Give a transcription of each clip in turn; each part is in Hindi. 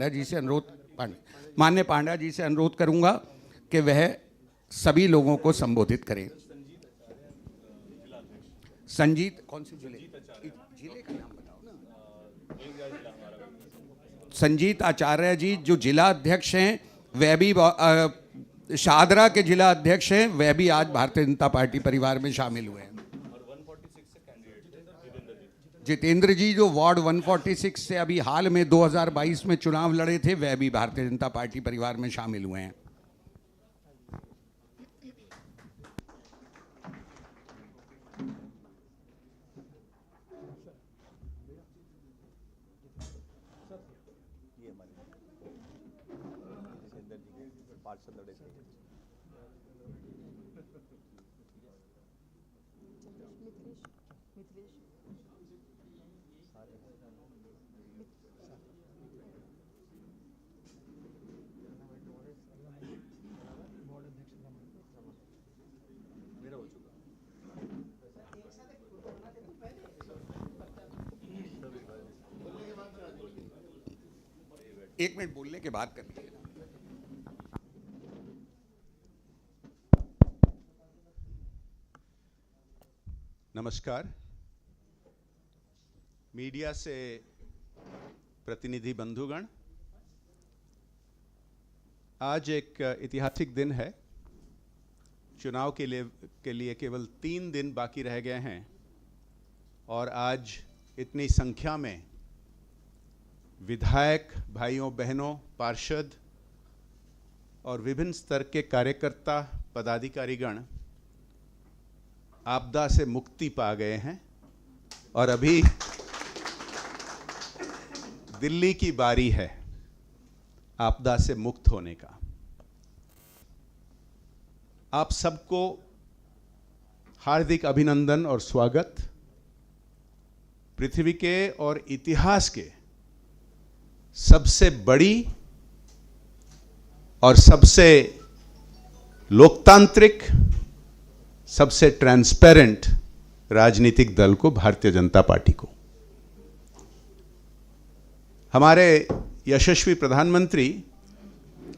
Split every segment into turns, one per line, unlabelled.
जी से माननीय पांड्या जी से अनुरोध करूंगा कि वह सभी लोगों को संबोधित करें। संजीत कौन से जिले का नाम बताओ ना। संजीत आचार्य जी जो जिला अध्यक्ष हैं, वह भी शाहदरा के जिला अध्यक्ष हैं, वह भी आज भारतीय जनता पार्टी परिवार में शामिल हुए हैं। जितेंद्र जी जो वार्ड 146 से अभी हाल में 2022 में चुनाव लड़े थे, वह भी भारतीय जनता पार्टी परिवार में शामिल हुए हैं। एक मिनट बोलने के बाद कर लीजिए।
नमस्कार। मीडिया से प्रतिनिधि बंधुगण, आज एक ऐतिहासिक दिन है। चुनाव के लिए केवल 3 दिन बाकी रह गए हैं और आज इतनी संख्या में विधायक भाइयों बहनों, पार्षद और विभिन्न स्तर के कार्यकर्ता पदाधिकारीगण आपदा से मुक्ति पा गए हैं और अभी दिल्ली की बारी है आपदा से मुक्त होने का। आप सबको हार्दिक अभिनंदन और स्वागत। पृथ्वी के और इतिहास के सबसे बड़ी और सबसे लोकतांत्रिक, सबसे ट्रांसपेरेंट राजनीतिक दल को, भारतीय जनता पार्टी को, हमारे यशस्वी प्रधानमंत्री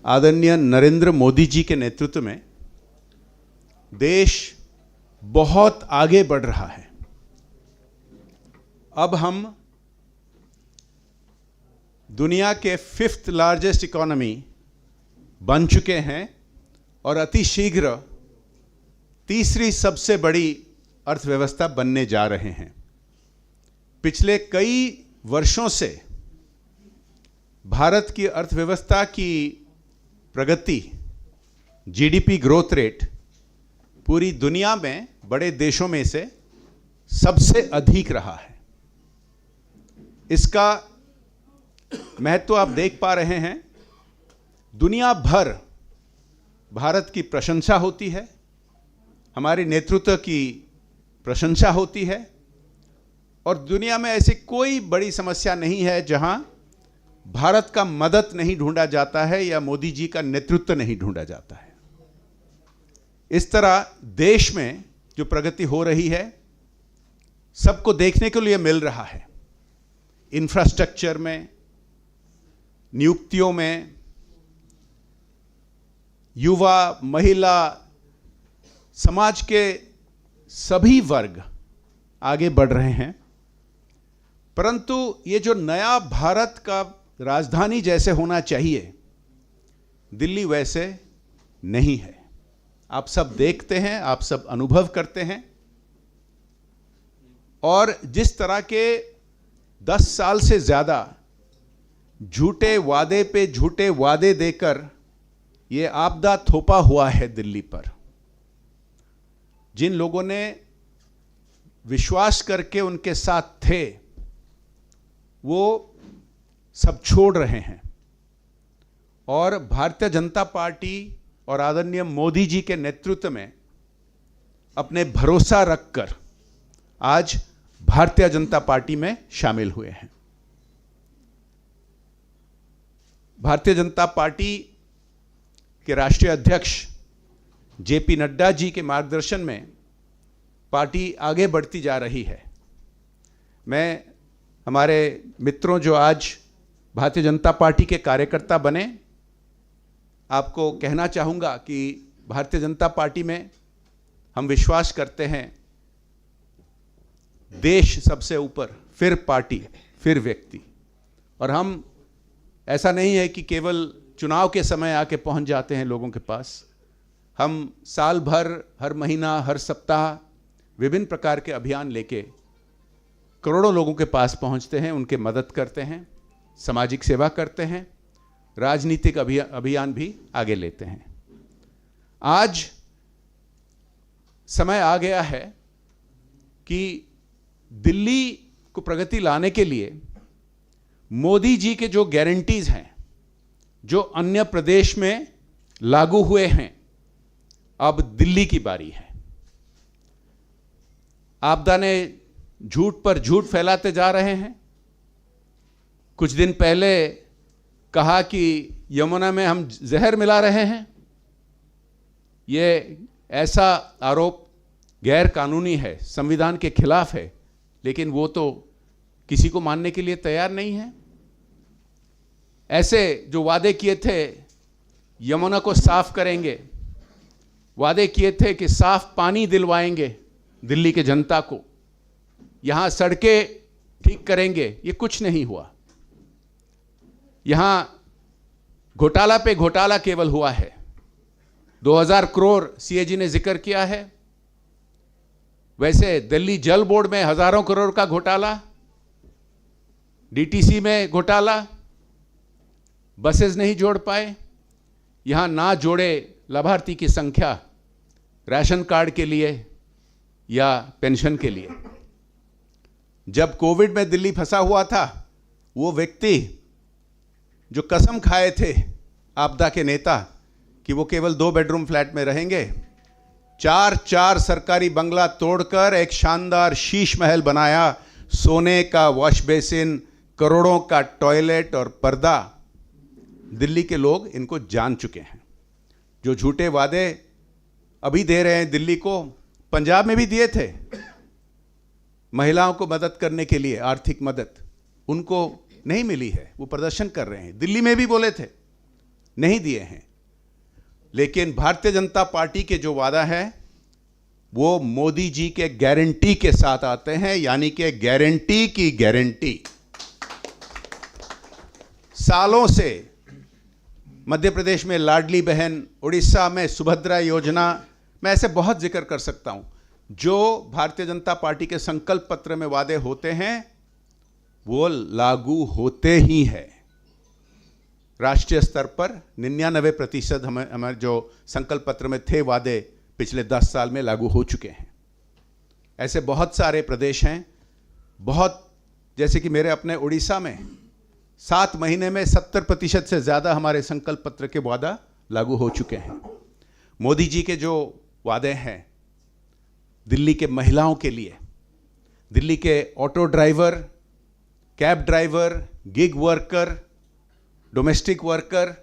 आदरणीय नरेंद्र मोदी जी के नेतृत्व में देश बहुत आगे बढ़ रहा है। अब हम दुनिया के 5th लार्जेस्ट इकोनॉमी बन चुके हैं और अति शीघ्र तीसरी सबसे बड़ी अर्थव्यवस्था बनने जा रहे हैं। पिछले कई वर्षों से भारत की अर्थव्यवस्था की प्रगति, जीडीपी ग्रोथ रेट पूरी दुनिया में बड़े देशों में से सबसे अधिक रहा है। इसका महत्व आप देख पा रहे हैं। दुनिया भर भारत की प्रशंसा होती है, हमारे नेतृत्व की प्रशंसा होती है और दुनिया में ऐसी कोई बड़ी समस्या नहीं है जहां भारत का मदद नहीं ढूंढा जाता है या मोदी जी का नेतृत्व नहीं ढूंढा जाता है। इस तरह देश में जो प्रगति हो रही है सबको देखने के लिए मिल रहा है। इंफ्रास्ट्रक्चर में, नियुक्तियों में, युवा, महिला, समाज के सभी वर्ग आगे बढ़ रहे हैं। परंतु ये जो नया भारत का राजधानी जैसे होना चाहिए, दिल्ली वैसे नहीं है। आप सब देखते हैं, आप सब अनुभव करते हैं। और जिस तरह के 10 साल से ज्यादा झूठे वादे पे झूठे वादे देकर ये आपदा थोपा हुआ है दिल्ली पर, जिन लोगों ने विश्वास करके उनके साथ थे वो सब छोड़ रहे हैं और भारतीय जनता पार्टी और आदरणीय मोदी जी के नेतृत्व में अपने भरोसा रखकर आज भारतीय जनता पार्टी में शामिल हुए हैं। भारतीय जनता पार्टी के राष्ट्रीय अध्यक्ष जेपी नड्डा जी के मार्गदर्शन में पार्टी आगे बढ़ती जा रही है। मैं हमारे मित्रों जो आज भारतीय जनता पार्टी के कार्यकर्ता बने। आपको कहना चाहूँगा कि भारतीय जनता पार्टी में हम विश्वास करते हैं देश सबसे ऊपर, फिर पार्टी, फिर व्यक्ति। और हम ऐसा नहीं है कि केवल चुनाव के समय आके पहुंच जाते हैं लोगों के पास। हम साल भर, हर महीना, हर सप्ताह विभिन्न प्रकार के अभियान लेके करोड़ों लोगों के पास पहुंचते हैं, उनके मदद करते हैं, सामाजिक सेवा करते हैं, राजनीतिक अभियान भी आगे लेते हैं। आज समय आ गया है कि दिल्ली को प्रगति लाने के लिए मोदी जी के जो गारंटीज हैं, जो अन्य प्रदेश में लागू हुए हैं, अब दिल्ली की बारी है। आपदा ने झूठ पर झूठ फैलाते जा रहे हैं। कुछ दिन पहले कहा कि यमुना में हम जहर मिला रहे हैं। ये ऐसा आरोप गैर कानूनी है, संविधान के खिलाफ है, लेकिन वो तो किसी को मानने के लिए तैयार नहीं है। ऐसे जो वादे किए थे, यमुना को साफ करेंगे, वादे किए थे कि साफ पानी दिलवाएंगे दिल्ली के जनता को, यहां सड़कें ठीक करेंगे, ये कुछ नहीं हुआ। यहां घोटाला पे घोटाला केवल हुआ है। 2000 करोड़ सीएजी ने जिक्र किया है। वैसे दिल्ली जल बोर्ड में हजारों करोड़ का घोटाला, डीटीसी में घोटाला, बसेस नहीं जोड़ पाए। यहां ना जोड़े लाभार्थी की संख्या राशन कार्ड के लिए या पेंशन के लिए। जब कोविड में दिल्ली फंसा हुआ था, वो व्यक्ति जो कसम खाए थे आपदा के नेता कि वो केवल 2 बेडरूम फ्लैट में रहेंगे, 4 सरकारी बंगला तोड़कर एक शानदार शीश महल बनाया, सोने का वॉश बेसिन, करोड़ों का टॉयलेट और पर्दा। दिल्ली के लोग इनको जान चुके हैं। जो झूठे वादे अभी दे रहे हैं दिल्ली को, पंजाब में भी दिए थे, महिलाओं को मदद करने के लिए आर्थिक मदद, उनको नहीं मिली है, वो प्रदर्शन कर रहे हैं। दिल्ली में भी बोले थे, नहीं दिए हैं। लेकिन भारतीय जनता पार्टी के जो वादा है वो मोदी जी के गारंटी के साथ आते हैं, यानी कि गारंटी की गारंटी। सालों से मध्य प्रदेश में लाडली बहन, उड़ीसा में सुभद्रा योजना, मैं ऐसे बहुत जिक्र कर सकता हूं। जो भारतीय जनता पार्टी के संकल्प पत्र में वादे होते हैं वो लागू होते ही हैं। राष्ट्रीय स्तर पर 99% हमारे जो संकल्प पत्र में थे वादे पिछले 10 साल में लागू हो चुके हैं। ऐसे बहुत सारे प्रदेश हैं, बहुत, जैसे कि मेरे अपने उड़ीसा में 7 महीने में 70% से ज़्यादा हमारे संकल्प पत्र के वादा लागू हो चुके हैं। मोदी जी के जो वादे हैं दिल्ली के महिलाओं के लिए, दिल्ली के auto driver, cab driver, gig worker, domestic worker,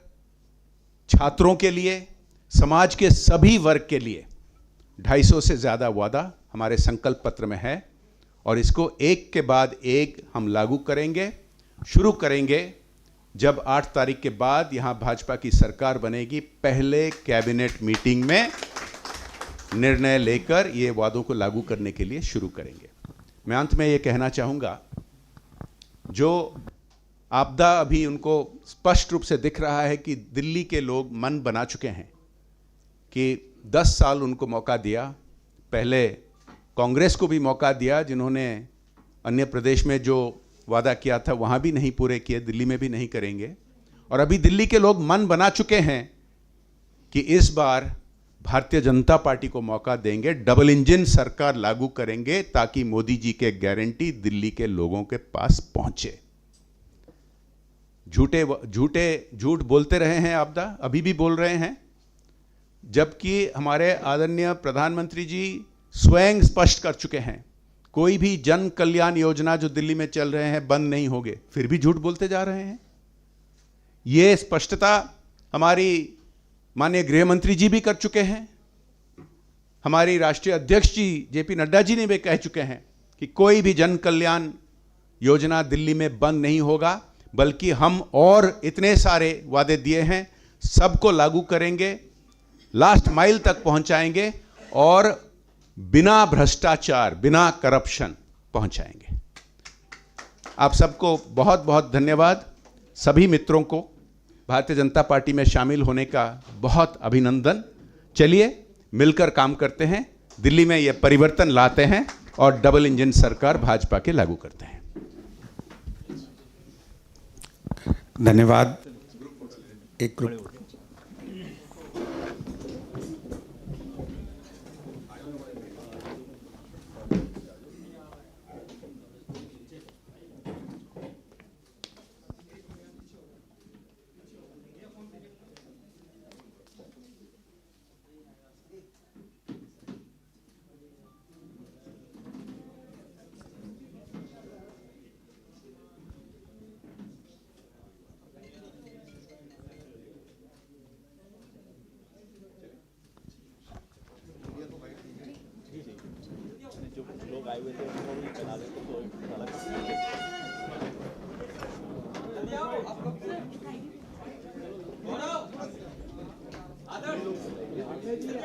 छात्रों के लिए, समाज के सभी वर्ग के लिए 250 से ज़्यादा वादा हमारे संकल्प पत्र में है। और इसको एक के बाद एक हम लागू करेंगे, शुरू करेंगे जब 8 तारीख के बाद यहां भाजपा की सरकार बनेगी। पहले कैबिनेट मीटिंग में निर्णय लेकर ये वादों को लागू करने के लिए शुरू करेंगे। मैं अंत में ये कहना चाहूँगा, जो आपदा अभी उनको स्पष्ट रूप से दिख रहा है कि दिल्ली के लोग मन बना चुके हैं कि 10 साल उनको मौका दिया, पहले कांग्रेस को भी मौका दिया जिन्होंने अन्य प्रदेश में जो वादा किया था वहाँ भी नहीं पूरे किए, दिल्ली में भी नहीं करेंगे। और अभी दिल्ली के लोग मन बना चुके हैं कि इस बार भारतीय जनता पार्टी को मौका देंगे, डबल इंजन सरकार लागू करेंगे ताकि मोदी जी के गारंटी दिल्ली के लोगों के पास पहुंचे। झूठ बोलते रहे हैं आपदा, अभी भी बोल रहे हैं, जबकि हमारे आदरणीय प्रधानमंत्री जी स्वयं स्पष्ट कर चुके हैं कोई भी जन कल्याण योजना जो दिल्ली में चल रहे हैं बंद नहीं होंगे, फिर भी झूठ बोलते जा रहे हैं। ये स्पष्टता हमारी माननीय गृह मंत्री जी भी कर चुके हैं, हमारी राष्ट्रीय अध्यक्ष जी जेपी नड्डा जी ने भी कह चुके हैं कि कोई भी जन कल्याण योजना दिल्ली में बंद नहीं होगा। बल्कि हम और इतने सारे वादे दिए हैं, सबको लागू करेंगे, लास्ट माइल तक पहुंचाएंगे और बिना भ्रष्टाचार, बिना करप्शन पहुंचाएंगे। आप सबको बहुत बहुत धन्यवाद। सभी मित्रों को भारतीय जनता पार्टी में शामिल होने का बहुत अभिनंदन। चलिए मिलकर काम करते हैं, दिल्ली में यह परिवर्तन लाते हैं और डबल इंजन सरकार भाजपा के लागू करते हैं।
धन्यवाद। एक ग्रुप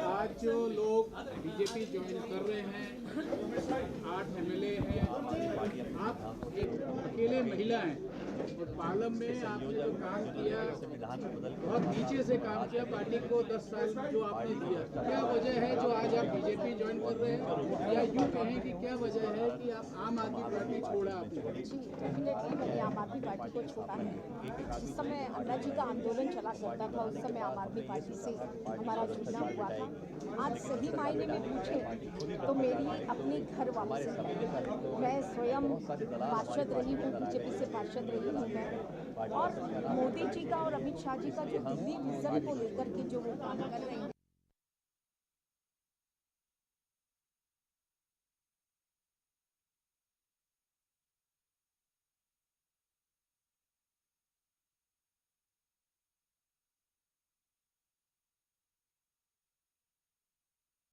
आज जो लोग बीजेपी ज्वाइन कर रहे हैं, 8 एमएलए हैं, आप एक अकेले महिला हैं और पार्लियामेंट में आपने जो काम किया, बहुत नीचे से काम किया, पार्टी को 10 साल जो आपने दिया, क्या वजह है जो आज आप बीजेपी ज्वाइन कर रहे हैं, या यूँ कहें कि क्या वजह है कि आप आम आदमी पार्टी छोड़ा आपने?
डेफिनेटली मैंने आम आदमी पार्टी को छोड़ा है। जिस समय अन्ना जी का आंदोलन चला करता था, उस समय आम आदमी पार्टी से हमारा जुड़ना हुआ था। आज सही मायने में पूछे तो मेरी अपनी घर वापसी है। मैं स्वयं पार्षद रही हूँ, बीजेपी से पार्षद रही हूँ मैं, और मोदी जी का और अमित शाह जी का जो दिल्ली विजन को लेकर के जो वो काम कर रहे हैं,